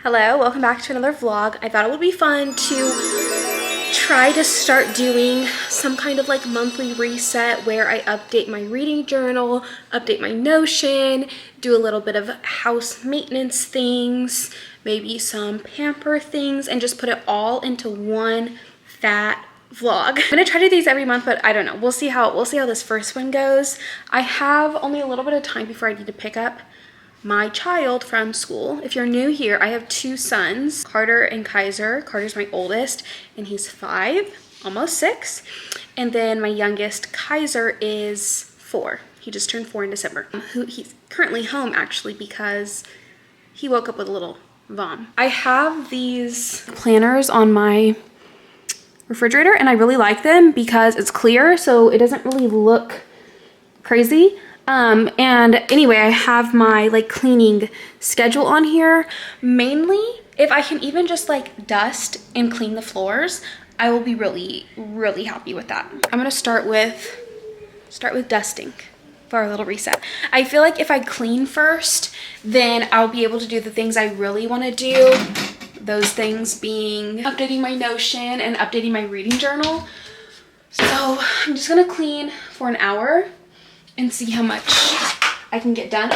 Hello, welcome back to another vlog. I thought it would be fun to try to start doing some kind of like monthly reset where I update my reading journal, update my Notion, do a little bit of house maintenance things, maybe some pamper things, and just put it all into one fat vlog. I'm gonna try to do these every month, but I don't know. We'll see how this first one goes. I have only a little bit of time before I need to pick up my child from school. If you're new here, I have two sons, Carter and Kaiser. Carter's my oldest, and he's 5, almost 6. And then my youngest, Kaiser, is 4. He just turned 4 in December. He's currently home actually because he woke up with a little vom. I have these planners on my refrigerator, and I really like them because it's clear, so it doesn't really look crazy. And anyway, I have my like cleaning schedule on here. Mainly, if I can even just like dust and clean the floors, I will be really, really happy with that. I'm gonna start with dusting for our little reset. I feel like if I clean first, then I'll be able to do the things I really want to do. Those things being updating my Notion and updating my reading journal. So I'm just gonna clean for an hour and see how much I can get done.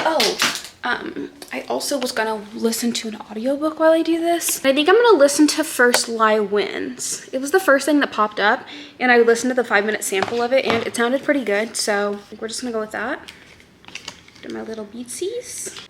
I also was gonna listen to an audiobook while I do this. I think I'm gonna listen to First Lie Wins. It was the first thing that popped up, and I listened to the 5-minute sample of it, and it sounded pretty good, so I think we're just gonna go with that. Do my little beatsies.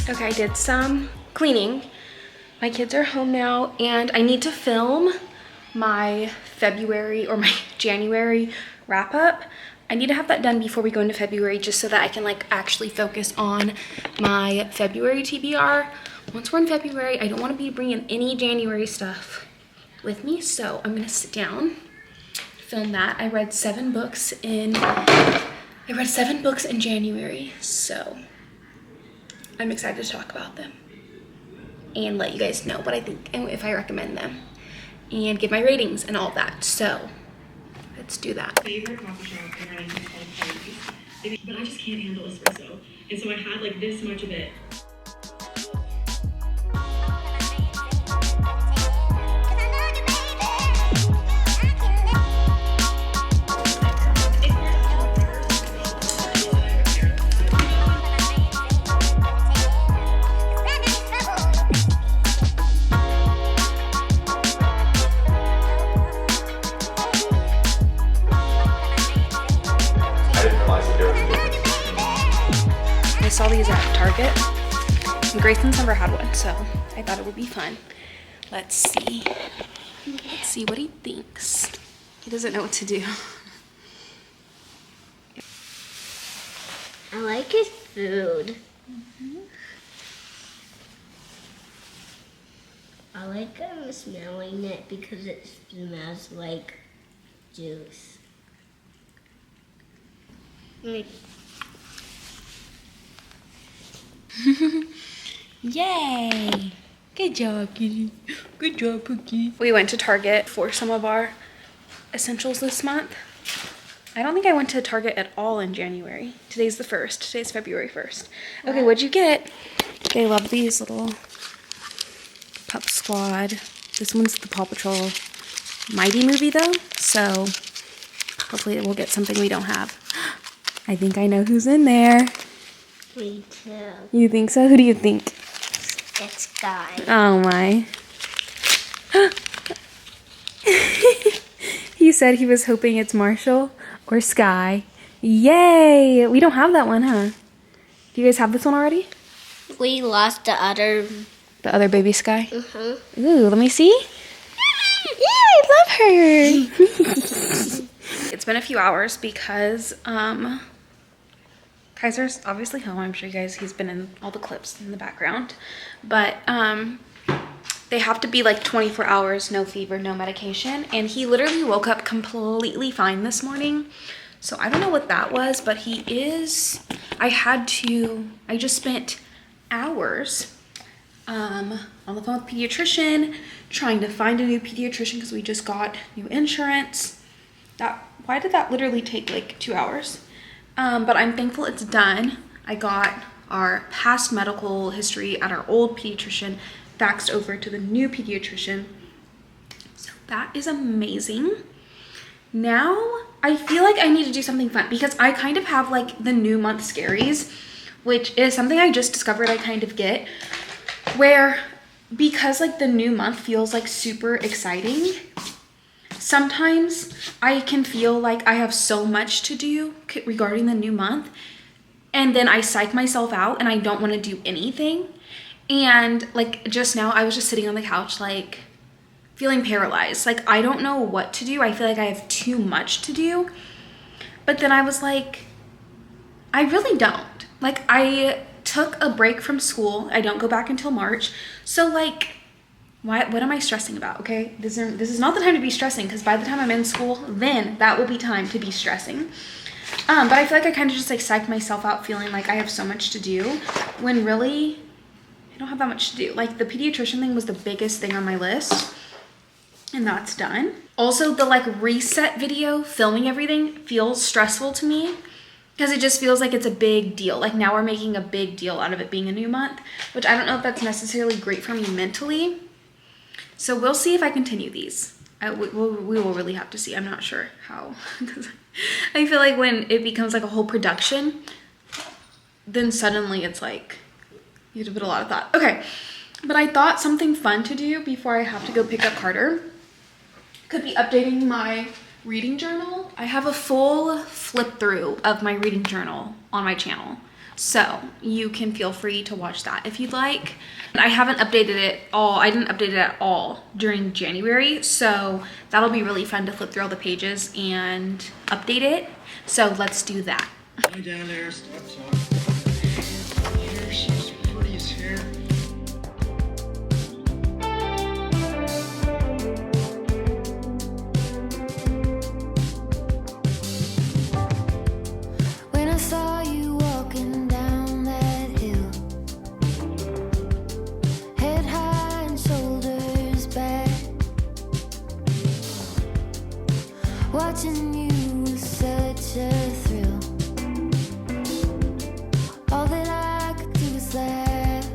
Okay, I did some cleaning. My kids are home now, and I need to film my February or my January wrap up. I need to have that done before we go into February, just so that I can like actually focus on my February TBR. Once we're in February, I don't want to be bringing any January stuff with me, so I'm gonna sit down, film that. I read 7 books in January, so I'm excited to talk about them and let you guys know what I think and if I recommend them and give my ratings and all of that. So let's do that. Favorite coffee shop in Arlington called Pampering, but I just can't handle espresso, and so I had like this much of it. I saw these at Target, and Grayson's never had one, so I thought it would be fun. Let's see what he thinks. He doesn't know what to do. I like his food. I like smelling it because it smells like juice. Yay! Good job, kitty. Good job, Cookie. We went to Target for some of our essentials this month. I don't think I went to Target at all in January. Today's the 1st. Today's February 1st. Okay, what'd you get? They love these little Pup Squad. This one's the Paw Patrol Mighty movie though, so hopefully we'll get something we don't have. I think I know who's in there. Me too. You think so? Who do you think? It's Guy. Oh my. He said he was hoping it's Marshall or Sky. Yay! We don't have that one, huh? Do you guys have this one already? We lost the other. The other baby Sky? Mm-hmm. Ooh, let me see. Yeah, I love her. It's been a few hours because Kaiser's obviously home. I'm sure you guys, he's been in all the clips in the background. But they have to be like 24 hours, no fever, no medication. And he literally woke up completely fine this morning. So I don't know what that was, but he is, I just spent hours on the phone with Pediatrician, trying to find a new pediatrician because we just got new insurance. Why did that literally take like 2 hours? But I'm thankful it's done. I got our past medical history at our old pediatrician faxed over to the new pediatrician. So that is amazing. Now I feel like I need to do something fun because I kind of have like the new month scaries, which is something I just discovered I kind of get, where because like the new month feels like super exciting, sometimes I can feel like I have so much to do regarding the new month, and then I psych myself out and I don't want to do anything. And like just now I was just sitting on the couch like feeling paralyzed. Like I don't know what to do. I feel like I have too much to do. But then I was like, I really don't. Like I took a break from school. I don't go back until March. So like, what am I stressing about? Okay, this is not the time to be stressing, because by the time I'm in school, then that will be time to be stressing. But I feel like I kind of just like psyched myself out feeling like I have so much to do when really I don't have that much to do. Like the pediatrician thing was the biggest thing on my list, and that's done. Also the like reset video, filming everything feels stressful to me because it just feels like it's a big deal. Like now we're making a big deal out of it being a new month, which I don't know if that's necessarily great for me mentally. So we'll see if I continue these. We will really have to see. I'm not sure how. I feel like when it becomes like a whole production, then suddenly it's like, you have to put a lot of thought. Okay, but I thought something fun to do before I have to go pick up Carter could be updating my reading journal. I have a full flip through of my reading journal on my channel, so you can feel free to watch that if you'd like. I haven't updated it all. I didn't update it at all during January, so that'll be really fun to flip through all the pages and update it. So let's do that. Hi down there, stop talking. Hair, she's the prettiest hair. When I saw you walking down that hill, head high and shoulders back, watching you was such a thrill. All that I could do was laugh.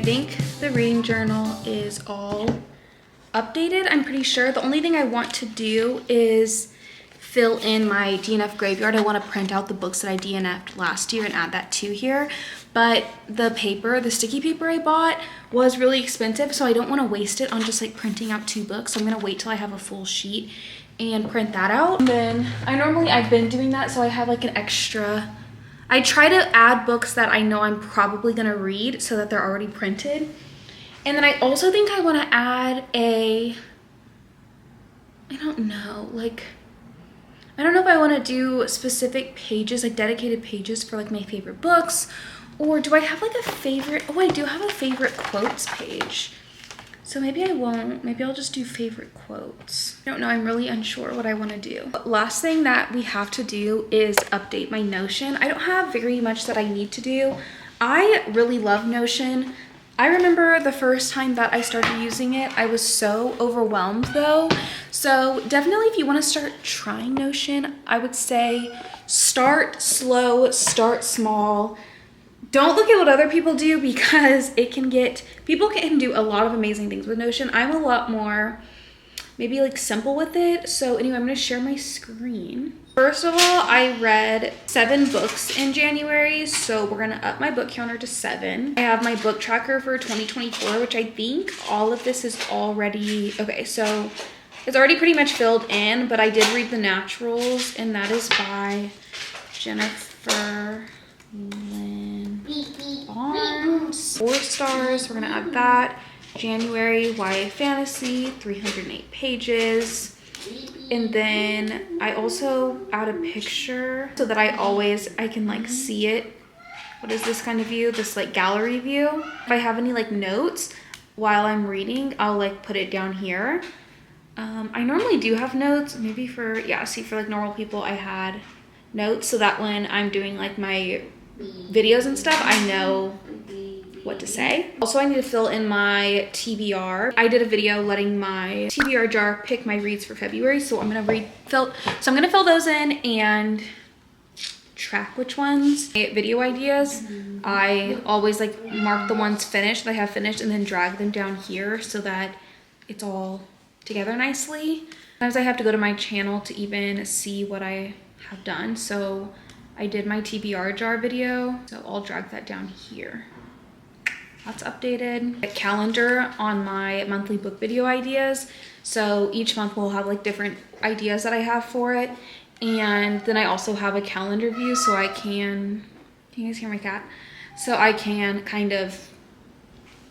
think the reading journal is all updated. I'm pretty sure. The only thing I want to do is fill in my DNF graveyard. I want to print out the books that I DNF'd last year and add that to here. But the paper, the sticky paper I bought was really expensive, so I don't want to waste it on just like printing out 2 books. So I'm going to wait till I have a full sheet and print that out. And then I've been doing that, so I have like an extra. I try to add books that I know I'm probably going to read so that they're already printed. And then I also think I want to add I don't know if I want to do specific pages, like dedicated pages for like my favorite books, or do I have like a favorite? Oh, I do have a favorite quotes page. So maybe I won't. Maybe I'll just do favorite quotes. I don't know. I'm really unsure what I want to do. But last thing that we have to do is update my Notion. I don't have very much that I need to do. I really love Notion. I remember the first time that I started using it, I was so overwhelmed though. So definitely if you want to start trying Notion, I would say start slow, start small. Don't look at what other people do because people can do a lot of amazing things with Notion. I'm a lot more maybe like simple with it. So anyway, I'm going to share my screen. First of all, I read 7 books in January, so we're gonna up my book counter to 7. I have my book tracker for 2024, which I think all of this is already, okay, so it's already pretty much filled in, but I did read The Naturals, and that is by Jennifer Lynn Barnes. 4 stars, we're gonna add that. January, YA Fantasy, 308 pages. And then I also add a picture so that I can like see it. What is this kind of view? This like gallery view. If I have any like notes while I'm reading, I'll like put it down here. I normally do have notes, maybe for like normal people I had notes so that when I'm doing like my videos and stuff, I know what to say. Also, I need to fill in my TBR. I did a video letting my TBR jar pick my reads for February, so I'm gonna fill those in and track which ones. Video ideas, I always like mark the ones finished that I have finished and then drag them down here so that it's all together nicely. Sometimes I have to go to my channel to even see what I have done. So I did my TBR jar video, so I'll drag that down here. That's updated. A calendar on my monthly book video ideas. So each month we'll have like different ideas that I have for it. And then I also have a calendar view so I can you guys hear my cat? So I can kind of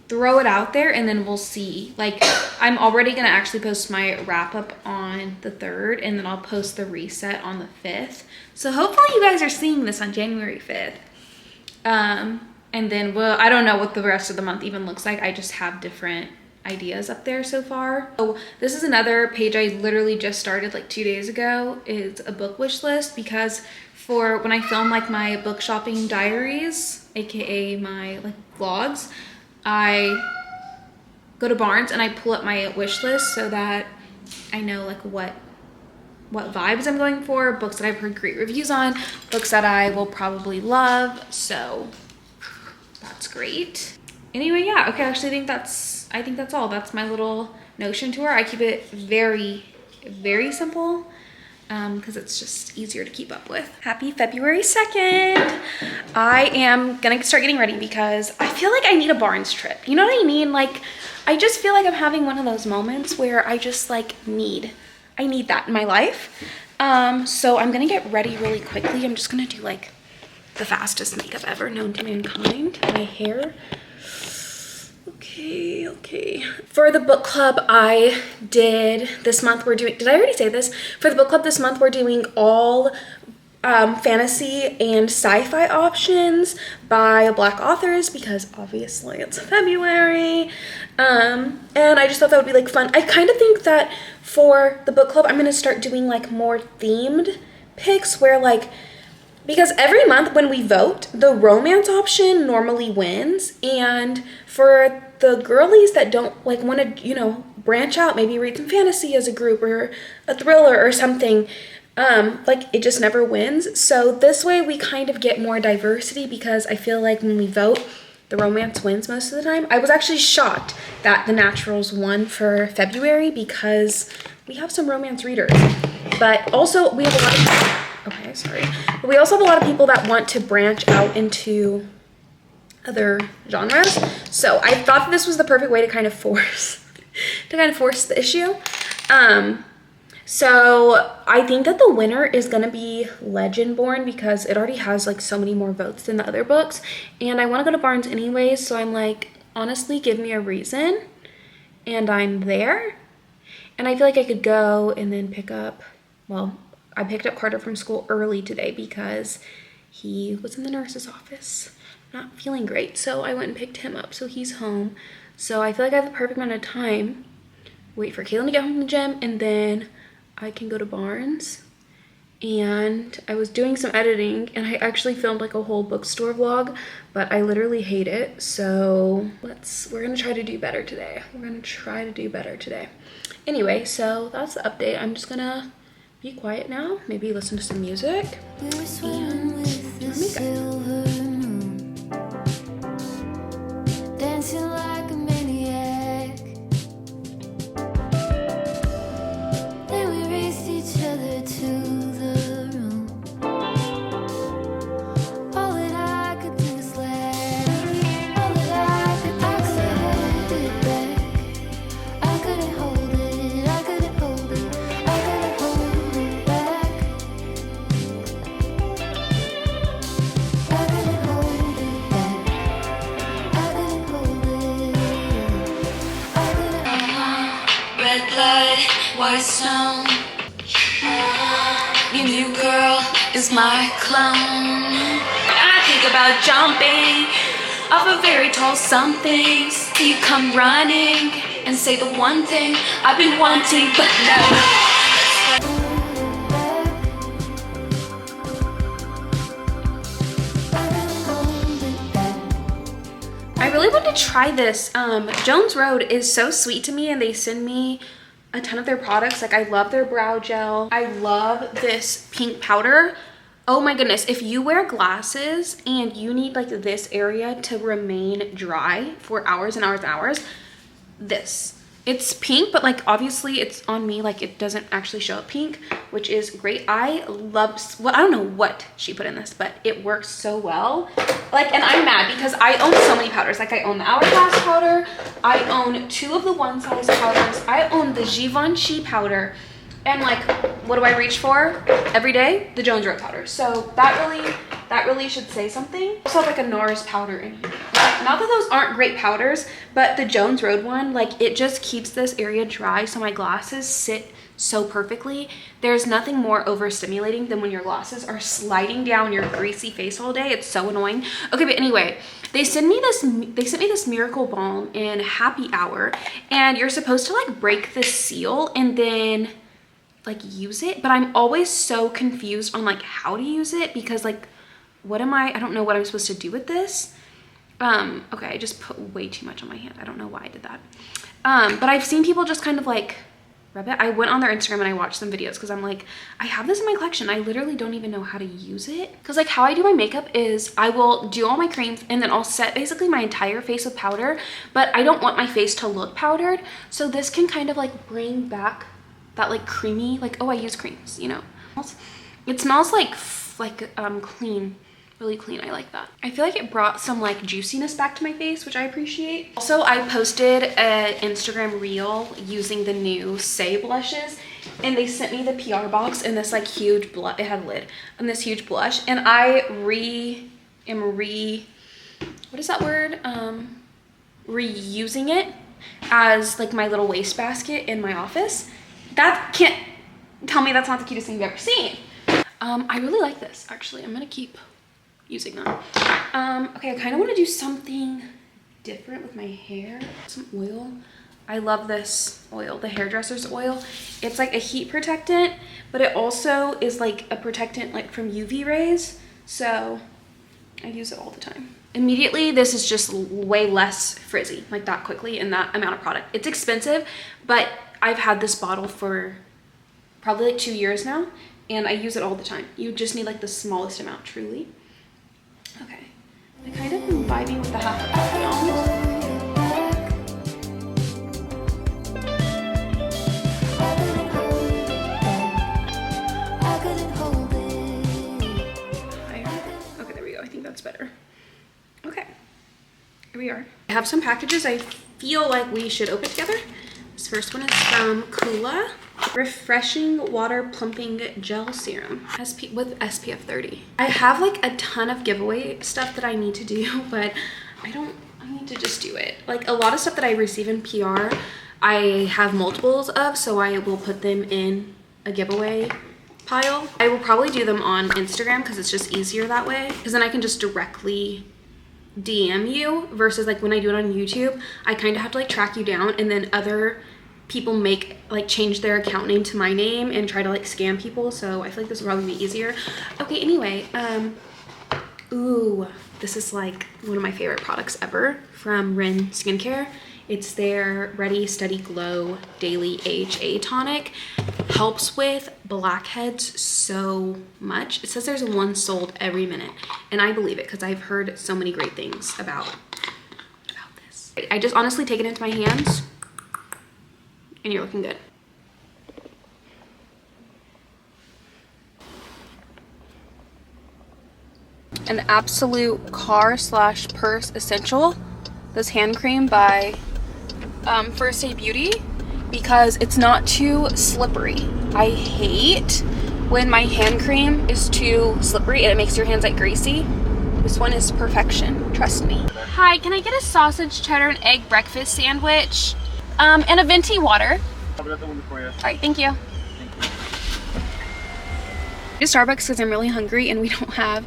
throw it out there and then we'll see. Like I'm already gonna actually post my wrap up on the 3rd and then I'll post the reset on the 5th. So hopefully you guys are seeing this on January 5th. And then, well, I don't know what the rest of the month even looks like. I just have different ideas up there so far. So this is another page I literally just started like 2 days ago. It's a book wish list because for when I film like my book shopping diaries, aka my like vlogs, I go to Barnes and I pull up my wish list so that I know like what vibes I'm going for, books that I've heard great reviews on, books that I will probably love. So that's great. Anyway, yeah, okay, actually I think that's all. That's my little Notion tour. I keep it very, very simple because it's just easier to keep up with. Happy February 2nd. I am gonna start getting ready because I feel like I need a Barnes trip. You know what I mean? Like, I just feel like I'm having one of those moments where I just like I need that in my life. So I'm gonna get ready really quickly. I'm just gonna do like the fastest makeup ever known to mankind. My hair. Okay. For the book club this month we're doing, did I already say this? For the book club this month we're doing all fantasy and sci-fi options by Black authors because obviously it's February. And I just thought that would be like fun. I kind of think that for the book club I'm gonna start doing like more themed picks where like, because every month when we vote, the romance option normally wins. And for the girlies that don't like want to, you know, branch out, maybe read some fantasy as a group or a thriller or something, like it just never wins. So this way we kind of get more diversity because I feel like when we vote, the romance wins most of the time. I was actually shocked that the naturals won for February because we have some romance readers, but also we have a lot of, okay, sorry. But we also have a lot of people that want to branch out into other genres. So I thought that this was the perfect way to kind of force the issue. So I think that the winner is gonna be Legendborn because it already has like so many more votes than the other books, and I want to go to Barnes anyways, so I'm like, honestly, give me a reason, and I'm there. And I feel like I could go and then pick up, well, I picked up Carter from school early today because he was in the nurse's office not feeling great, so I went and picked him up, so he's home. So I feel like I have the perfect amount of time, wait for Kaylin to get home from the gym, and then I can go to Barnes. And I was doing some editing and I actually filmed like a whole bookstore vlog, but I literally hate it. So we're gonna try to do better today. Anyway, so that's the update. I'm just gonna be quiet now, maybe listen to some music, and let me go. Dancing like a maniac. Then we raced each other to the room. All that I could do was laugh. All that I could hold it back. I couldn't hold it. I couldn't hold it. I couldn't hold it back. I couldn't hold it back. I couldn't hold it. I couldn't. Red blood, white stone. Your new girl is my clone. I think about jumping off a very tall somethings. You come running and say the one thing I've been wanting, but no. I really want to try this. Jones Road is so sweet to me, and they send me a ton of their products. Like, I love their brow gel. I love this pink powder. Oh my goodness, if you wear glasses and you need like this area to remain dry for hours and hours and hours, this. It's pink, but like obviously it's on me, like it doesn't actually show up pink, which is great. I love, well, I don't know what she put in this, but it works so well. Like, and I'm mad because I own so many powders. Like, I own the Hourglass powder, I own 2 of the One Size powders, I own the Givenchy powder, and like, what do I reach for every day? The Jones Road powder. So that really should say something. Also have like a NARS powder in here. Like, not that those aren't great powders, but the Jones Road one, like, it just keeps this area dry so my glasses sit so perfectly. There's nothing more overstimulating than when your glasses are sliding down your greasy face all day. It's so annoying. Okay, but anyway, they sent me this Miracle Balm in Happy Hour, and you're supposed to like break the seal and then like use it, but I'm always so confused on like how to use it because like, I don't know what I'm supposed to do with this. Okay, I just put way too much on my hand. I don't know why I did that. But I've seen people just kind of like rub it. I went on their Instagram and I watched some videos because I'm like, I have this in my collection. I literally don't even know how to use it. Because like how I do my makeup is I will do all my creams and then I'll set basically my entire face with powder, but I don't want my face to look powdered. So this can kind of like bring back that like creamy, like, oh, I use creams, you know. It smells like clean, really clean. I like that. I feel like it brought some like juiciness back to my face, which I appreciate. Also, I posted an Instagram reel using the new Say blushes, and they sent me the PR box in this like huge blush. It had a lid and this huge blush, and I am what is that word? Reusing it as like my little wastebasket in my office. That can't tell me that's not the cutest thing you've ever seen. I really like this, actually. I'm gonna keep using that. Okay, I kind of want to do something different with my hair. Some oil. I love this oil, the hairdresser's oil. It's like a heat protectant, but it also is like a protectant like from UV rays. So I use it all the time. Immediately, this is just way less frizzy, like that quickly in that amount of product. It's expensive, but I've had this bottle for probably like 2 years now, and I use it all the time. You just need like the smallest amount, truly. Okay, I kind of vibing with the half pound. Okay, there we go. I think that's better. Okay, here we are. I have some packages I feel like we should open together. This first one is from Kula. Refreshing Water Plumping Gel Serum with SPF 30. I have like a ton of giveaway stuff that I need to do, but I need to just do it. Like a lot of stuff that I receive in PR, I have multiples of, so I will put them in a giveaway pile. I will probably do them on Instagram because it's just easier that way, because then I can just directly DM you versus like when I do it on YouTube, I kind of have to like track you down, and then other people change their account name to my name and try to like scam people. So I feel like this will probably be easier. Okay, anyway, ooh, this is like one of my favorite products ever from Rin Skincare. It's their Ready Steady Glow Daily AHA Tonic. Helps with blackheads so much. It says there's one sold every minute, and I believe it because I've heard so many great things about this. I just honestly take it into my hands, and you're looking good. An absolute car/purse essential, this hand cream by First Aid Beauty, because it's not too slippery. I hate when my hand cream is too slippery and it makes your hands like greasy. This one is perfection, trust me. Hi, can I get a sausage, cheddar, and egg breakfast sandwich? And a venti water. I'll get the one for you. All right, thank you. To Starbucks because I'm really hungry and we don't have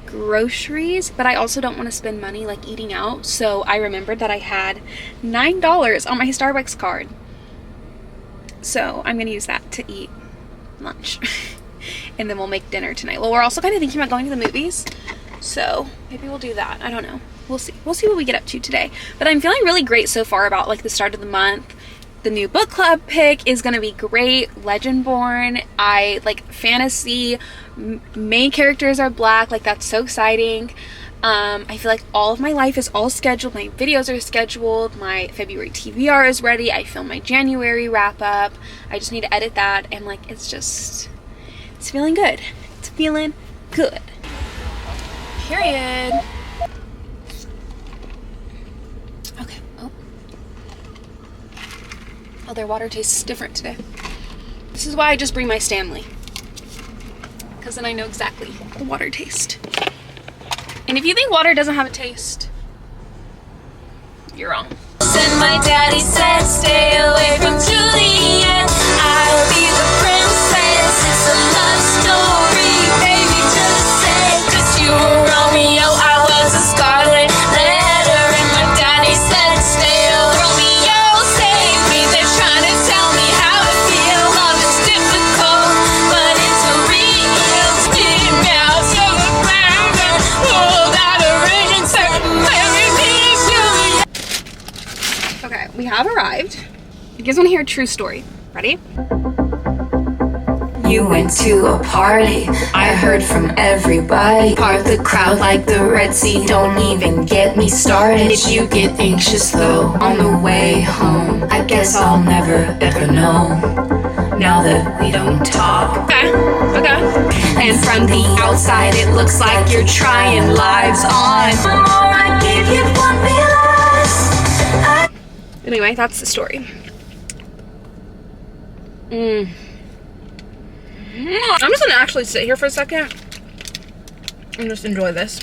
groceries, but I also don't want to spend money like eating out, so I remembered that I had $9 on my Starbucks card, so I'm gonna use that to eat lunch and then we'll make dinner tonight. Well, we're also kind of thinking about going to the movies, so maybe we'll do that. I don't know, we'll see what we get up to today, but I'm feeling really great so far about like the start of the month. The new book club pick is gonna be great. Legendborn, I like fantasy, main characters are black, like that's so exciting. I feel like all of my life is all scheduled. My videos are scheduled, my February TBR is ready, I filmed my January wrap up. I just need to edit that, and like it's feeling good. It's feeling good. Period. Okay. Oh, their water tastes different today. This is why I just bring my Stanley, because then I know exactly the water taste. And if you think water doesn't have a taste, you're wrong. And my daddy said, stay away from Juliet. I'll be the princess. It's a love story, baby. Just say, 'cause you were Romeo, I was a scarlet letter. And my daddy said, stay away. Romeo, save me. They're trying to tell me how to feel. Love is difficult, but it's a real thing now. So the ground and pull out a ring and say, marry me, Juliet. Okay, we have arrived. You guys want to hear a true story? Ready? You went to a party, I heard from everybody. Part the crowd like the Red Sea, don't even get me started. If you get anxious though, on the way home, I guess I'll never ever know, now that we don't talk. Okay. And from the outside it looks like you're trying lives on. The more I give you, one realize. Anyway, that's the story. I'm just gonna actually sit here for a second and just enjoy this.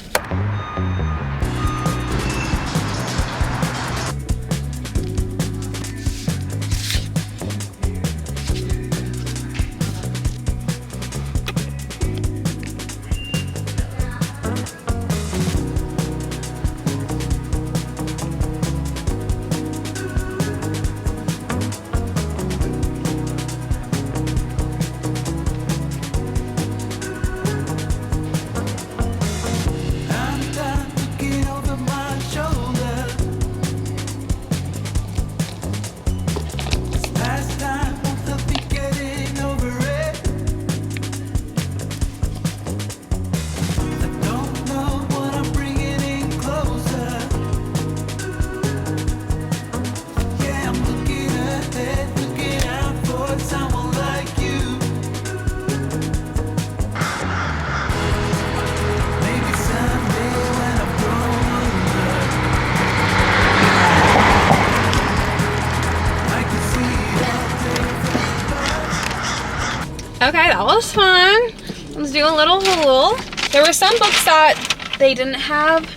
Okay, that was fun. Let's do a little haul. There were some books that they didn't have,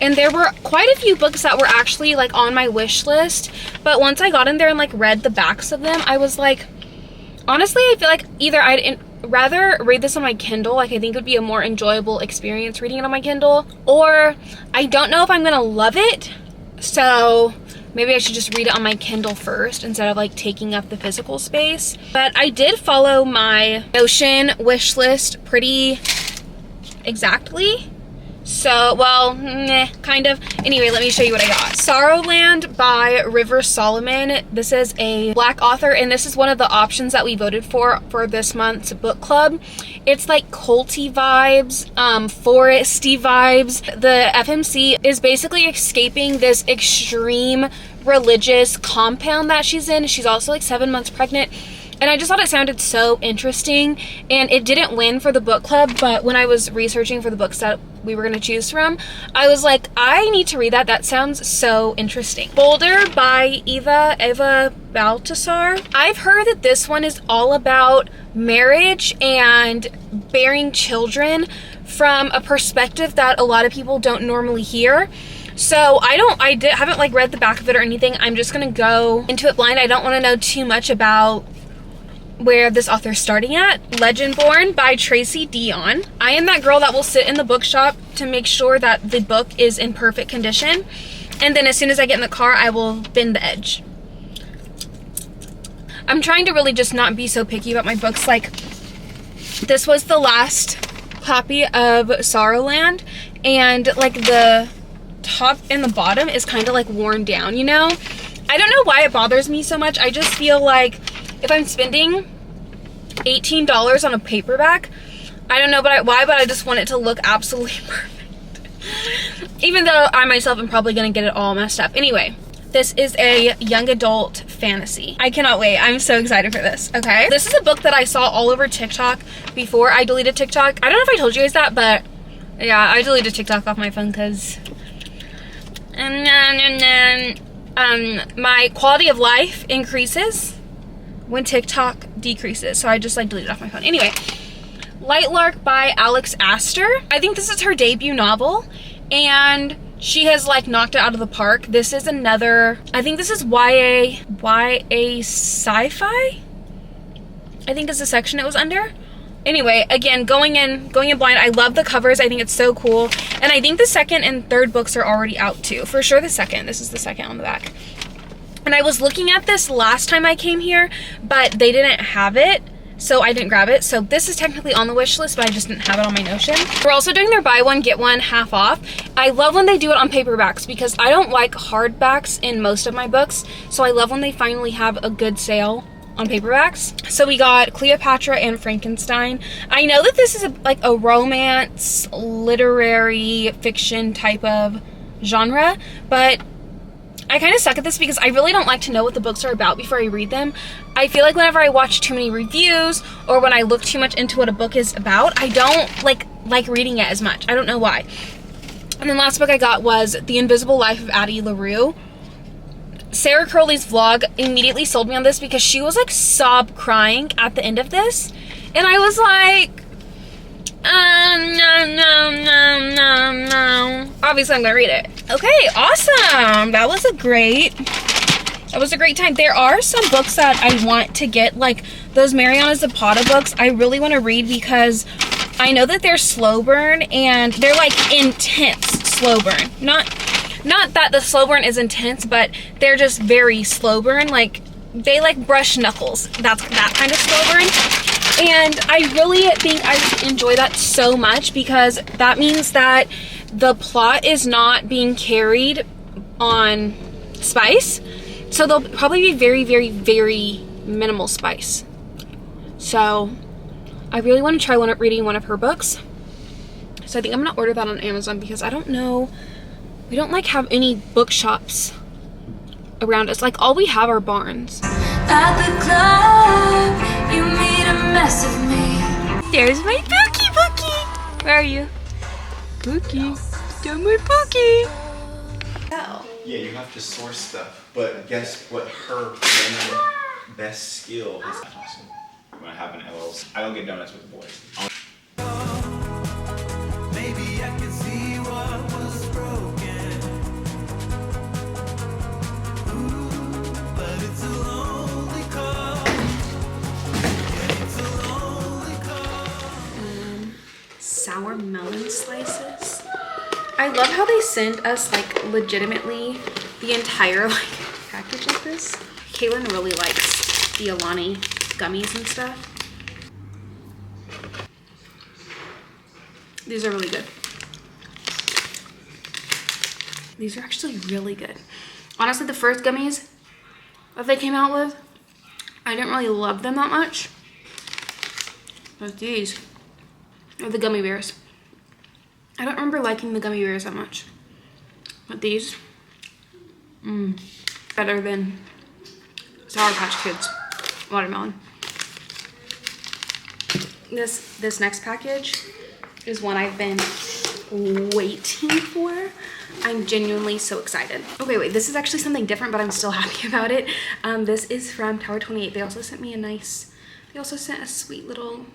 and there were quite a few books that were actually like on my wish list. But once I got in there and like read the backs of them, I was like, honestly, I feel like either I'd rather read this on my Kindle, like I think it would be a more enjoyable experience reading it on my Kindle, or I don't know if I'm gonna love it, so maybe I should just read it on my Kindle first instead of like taking up the physical space. But I did follow my Notion wish list pretty exactly. So, well, kind of. Anyway, let me show you what I got. Sorrowland by River Solomon. This is a Black author, and this is one of the options that we voted for this month's book club. It's like culty vibes, foresty vibes. The FMC is basically escaping this extreme religious compound that she's in. She's also like 7 months pregnant. And I just thought it sounded so interesting, and it didn't win for the book club, but when I was researching for the books that we were going to choose from, I was like, I need to read that. That sounds so interesting. Boulder by Eva Baltasar. I've heard that this one is all about marriage and bearing children from a perspective that a lot of people don't normally hear. So I haven't like read the back of it or anything. I'm just going to go into it blind. I don't want to know too much about where this author's starting at. Legendborn by Tracy Dion. I am that girl that will sit in the bookshop to make sure that the book is in perfect condition, and then as soon as I get in the car, I will bend the edge. I'm trying to really just not be so picky about my books. Like, this was the last copy of Sorrowland, and like the top and the bottom is kind of like worn down, you know? I don't know why it bothers me so much. I just feel like if I'm spending $18 on a paperback, I don't know why, but I just want it to look absolutely perfect. Even though I myself am probably gonna get it all messed up. Anyway, this is a young adult fantasy. I cannot wait. I'm so excited for this, okay? This is a book that I saw all over TikTok before I deleted TikTok. I don't know if I told you guys that, but yeah, I deleted TikTok off my phone because my quality of life increases when TikTok decreases, so I just like deleted it off my phone. Anyway, Lightlark by Alex Astor. I think this is her debut novel, and she has like knocked it out of the park. This is another, I think this is YA sci-fi, I think is the section it was under. Anyway, again, going in blind. I love the covers. I think it's so cool, and I think the second and third books are already out too. For sure the second. This is the second on the back. And I was looking at this last time I came here, but they didn't have it, so I didn't grab it. So this is technically on the wish list, but I just didn't have it on my Notion. We're also doing their buy one, get one half off. I love when they do it on paperbacks because I don't like hardbacks in most of my books. So I love when they finally have a good sale on paperbacks. So we got Cleopatra and Frankenstein. I know that this is like a romance, literary fiction type of genre, but I kind of suck at this because I really don't like to know what the books are about before I read them. I feel like whenever I watch too many reviews or when I look too much into what a book is about, I don't like reading it as much. I don't know why. And then last book I got was The Invisible Life of Addie LaRue. Sarah Crowley's vlog immediately sold me on this because she was like sob crying at the end of this. And I was like, no. Obviously I'm gonna read it. Okay, awesome. That was a great time. There are some books that I want to get, like those Mariana Zapata books. I really want to read because I know that they're slow burn and they're like intense slow burn. Not that the slow burn is intense, but they're just very slow burn. Like they like brush knuckles. That's that kind of slow burn. And I really think I enjoy that so much because that means that the plot is not being carried on spice. So there'll probably be very, very, very minimal spice. So I really want to try reading one of her books. So I think I'm going to order that on Amazon because I don't know. We don't like have any bookshops around us. Like all we have are barns. At the club, you made a mess of me. There's my Pookie. Where are you? Pookie. You're my Pookie. Oh. Yeah, you have to source stuff, but guess what her main best skill is? when I have an LLC. I don't get donuts with the boys. Maybe I can see what was broken. Ooh, but it's a lonely call. Yeah, it's a lonely call. Sour melon slices. I love how they send us like legitimately the entire like package like this. Kaylin really likes the Alani gummies and stuff. These are really good. These are actually really good. Honestly, the first gummies that they came out with, I didn't really love them that much. But these are the gummy bears. I don't remember liking the gummy bears that much. But these, better than Sour Patch Kids watermelon. This next package is one I've been waiting for. I'm genuinely so excited. Okay, wait, this is actually something different, but I'm still happy about it. This is from Tower 28. They also sent me they also sent a sweet little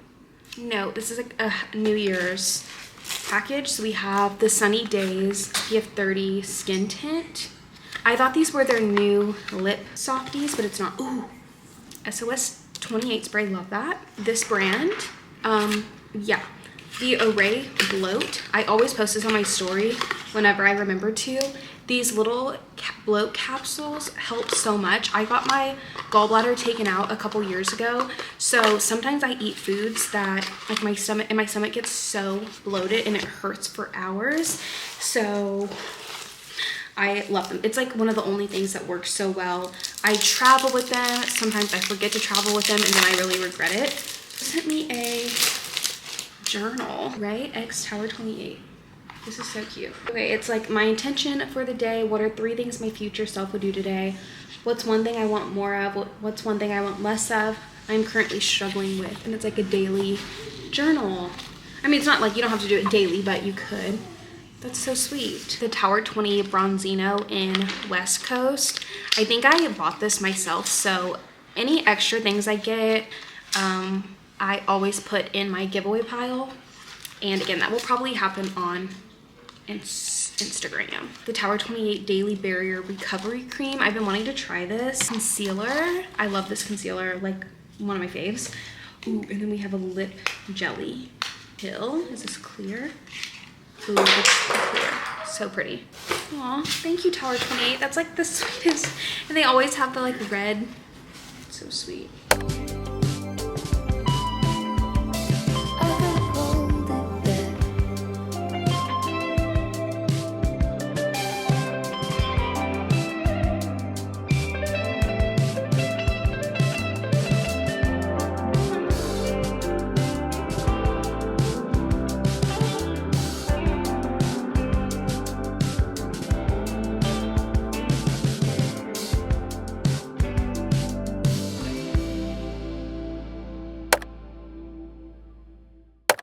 note. This is like a New Year's package. So we have the Sunny Days SPF 30 skin tint. I thought these were their new lip softies, but it's not. Ooh, SOS 28 spray, love that. This brand, yeah. The Array Bloat. I always post this on my story whenever I remember to. These little bloat capsules help so much. I got my gallbladder taken out a couple years ago, so sometimes I eat foods that like my stomach gets so bloated and it hurts for hours. So I love them. It's like one of the only things that works so well. I travel with them. Sometimes I forget to travel with them and then I really regret it. Sent me a journal, right? X Tower 28. This is so cute. Okay, it's like my intention for the day. What are 3 things my future self would do today? What's one thing I want more of? What's one thing I want less of? I'm currently struggling with. And it's like a daily journal. I mean, it's not like you don't have to do it daily, but you could. That's so sweet. The Tower 28 Bronzino in West Coast. I think I bought this myself, so any extra things I get, I always put in my giveaway pile. And again, that will probably happen on Instagram. The Tower 28 Daily Barrier Recovery Cream. I've been wanting to try this. Concealer. I love this concealer, like one of my faves. Ooh, and then we have a lip jelly pill. Is this clear? Ooh, it's clear. So pretty. Aw, thank you, Tower 28. That's like the sweetest. And they always have the like red. So sweet.